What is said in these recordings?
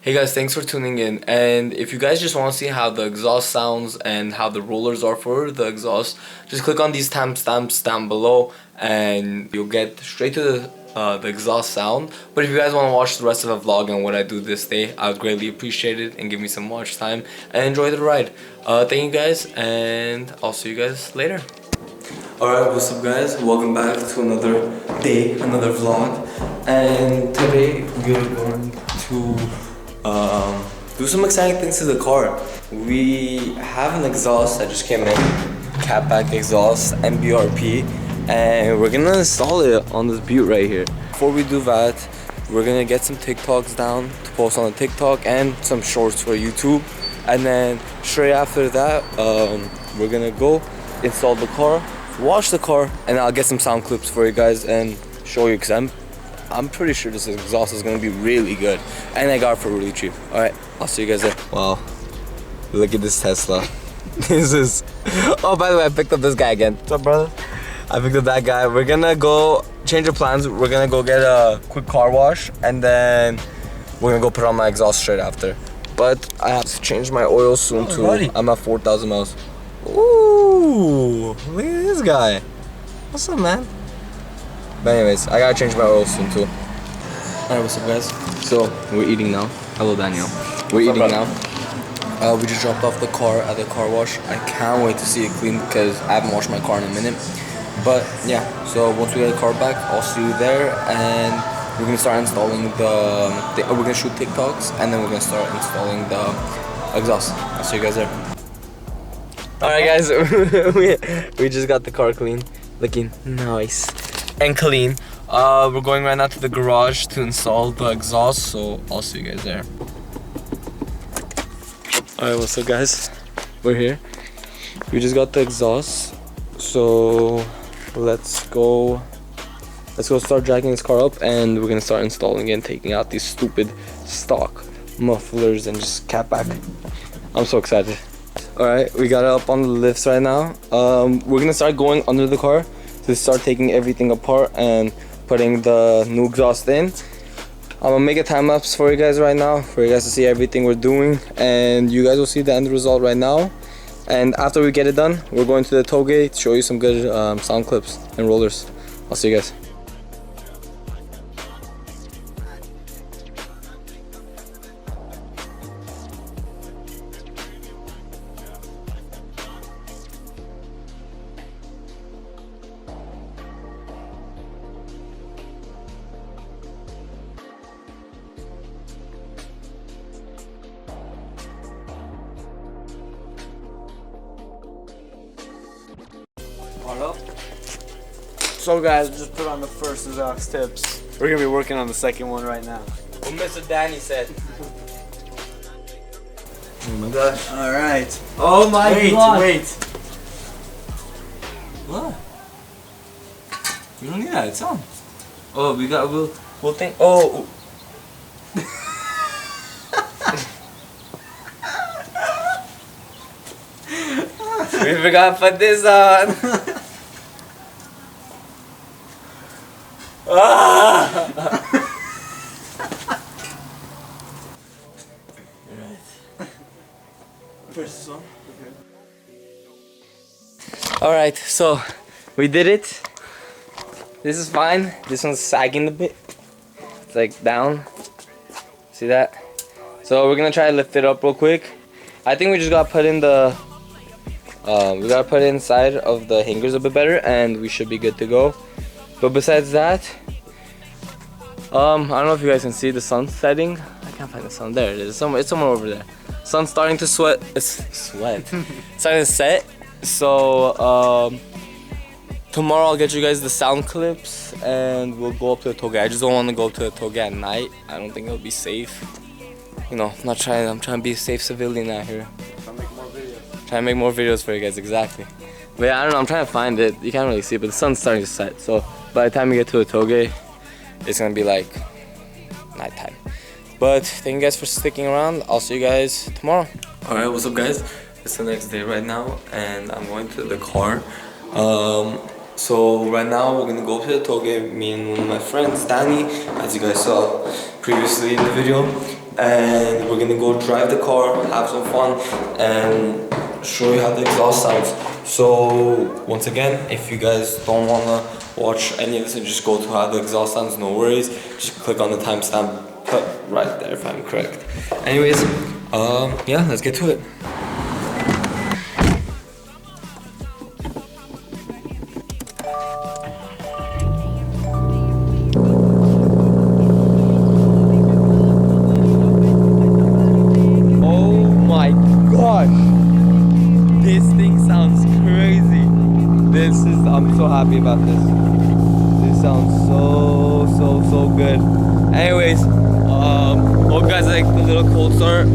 Hey guys, thanks for tuning in. And if you guys just want to see how the exhaust sounds and how the rollers are for the exhaust, just click on these timestamps down below and you'll get straight to the exhaust sound. But if you guys want to watch the rest of the vlog and what I do this day, I would greatly appreciate it and give me some watch time and enjoy the ride. Thank you guys, and I'll see you guys later. Alright, what's up guys? Welcome back to another day, another vlog. And today we're going to do some exciting things to the car. We have an exhaust that just came in, CatBack Exhaust, MBRP, and we're gonna install it on this butte right here. Before we do that, we're gonna get some TikToks down to post on the TikTok and some shorts for YouTube. And then straight after that, we're gonna go install the car, wash the car, and I'll get some sound clips for you guys and show you, because I'm pretty sure this exhaust is gonna be really good, and I got it for really cheap. All right, I'll see you guys there. Wow, look at this Tesla. This is. Oh, by the way, I picked up this guy again. What's up, brother? I picked up that guy. We're gonna go change our plans. We're gonna go get a quick car wash, and then we're gonna go put on my exhaust straight after. But I have to change my oil soon too. Buddy. I'm at 4,000 miles. Ooh, look at this guy. What's up, man? But anyways, I gotta change my oil soon too. Alright, what's up guys? So, we're eating now. Hello Daniel. We're eating now. We just dropped off the car at the car wash. I can't wait to see it clean because I haven't washed my car in a minute. But yeah, so once we get the car back, I'll see you there, and we're gonna start installing we're gonna shoot TikToks, and then we're gonna start installing the exhaust. I'll see you guys there. Alright guys, we just got the car clean. Looking nice and clean. We're going right now to the garage to install the exhaust, so I'll see you guys there. Alright, what's up guys? We're here. We just got the exhaust, so let's go start dragging this car up, and we're gonna start installing it and taking out these stupid stock mufflers and just CatBack. I'm so excited. Alright, we got it up on the lifts right now. We're gonna start going under the car to start taking everything apart and putting the new exhaust in. I'm gonna make a time lapse for you guys right now, for you guys to see everything we're doing, and you guys will see the end result right now. And after we get it done, we're going to the tow gate to show you some good sound clips and rollers. I'll see you guys. So guys, just put on the first exhaust tips. We're gonna be working on the second one right now. What Mr. Danny said. Oh my gosh. Alright. Oh my god. Wait. What? You don't need that, it's on. Oh, we'll think. Oh. We forgot to put this on. First one. Okay. Alright, so we did it. This is fine. This one's sagging a bit. It's like down. See that? So we're gonna try to lift it up real quick. I think we just gotta put in the we gotta put it inside of the hangers a bit better, and we should be good to go. But besides that, I don't know if you guys can see the sun setting. I can't find the sun. There it is. It's somewhere over there. Sun's starting to sweat. Starting to set. So tomorrow I'll get you guys the sound clips, and we'll go up to the toll gate. I just don't want to go to the toll gate at night. I don't think it'll be safe. You know, I'm trying to be a safe civilian out here. Trying to make more videos for you guys, exactly. But yeah, I don't know, I'm trying to find it. You can't really see it, but the sun's starting to set. So by the time we get to the toll gate, it's gonna be like nighttime. But thank you guys for sticking around. I'll see you guys tomorrow. Alright, what's up guys? It's the next day right now, and I'm going to the car. So right now we're gonna go up to the toll gate. Me and one of my friends, Danny, as you guys saw previously in the video. and we're gonna go drive the car, have some fun, and show you how the exhaust sounds. So once again, if you guys don't wanna watch any of this and just go to how the exhaust sounds, no worries. Just click on the timestamp put right there if I'm correct. Anyways, yeah, let's get to it. Oh my gosh, this thing sounds crazy. I'm so happy about this. This sounds so good. Anyways, hope you guys like the little cold start.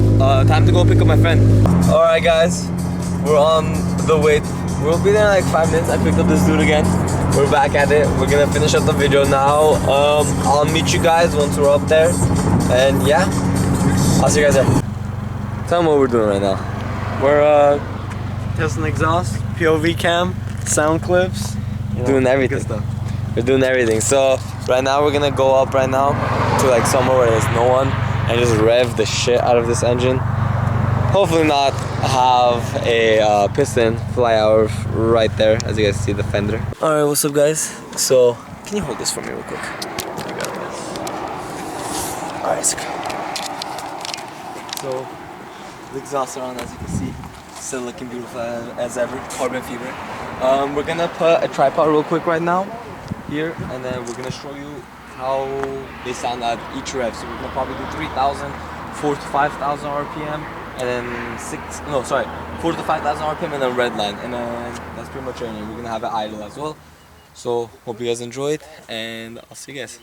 Time to go pick up my friend. Alright guys, we're on the way. We'll be there in like 5 minutes. I picked up this dude again. We're back at it. We're gonna finish up the video now. I'll meet you guys once we're up there. And yeah, I'll see you guys there. Tell them what we're doing right now. We're testing exhaust, POV cam, sound clips, Doing everything. good stuff. We're doing everything. So right now we're gonna go up right now to like somewhere where there's no one and just rev the shit out of this engine. Hopefully not have a piston fly out right there, as you guys see the fender. Alright, what's up guys? So can you hold this for me real quick? You got this. Alright, it's okay. So the exhaust are on, as you can see. Still looking beautiful as ever. Carbon fiber. We're gonna put a tripod real quick right now here, and then we're gonna show you how they sound at each rev. So we're gonna probably do 3,000, 4,000 to 5,000 RPM, and then 4,000 to 5,000 RPM, and then red line, and then that's pretty much it. And we're gonna have it idle as well. So hope you guys enjoyed, and I'll see you guys.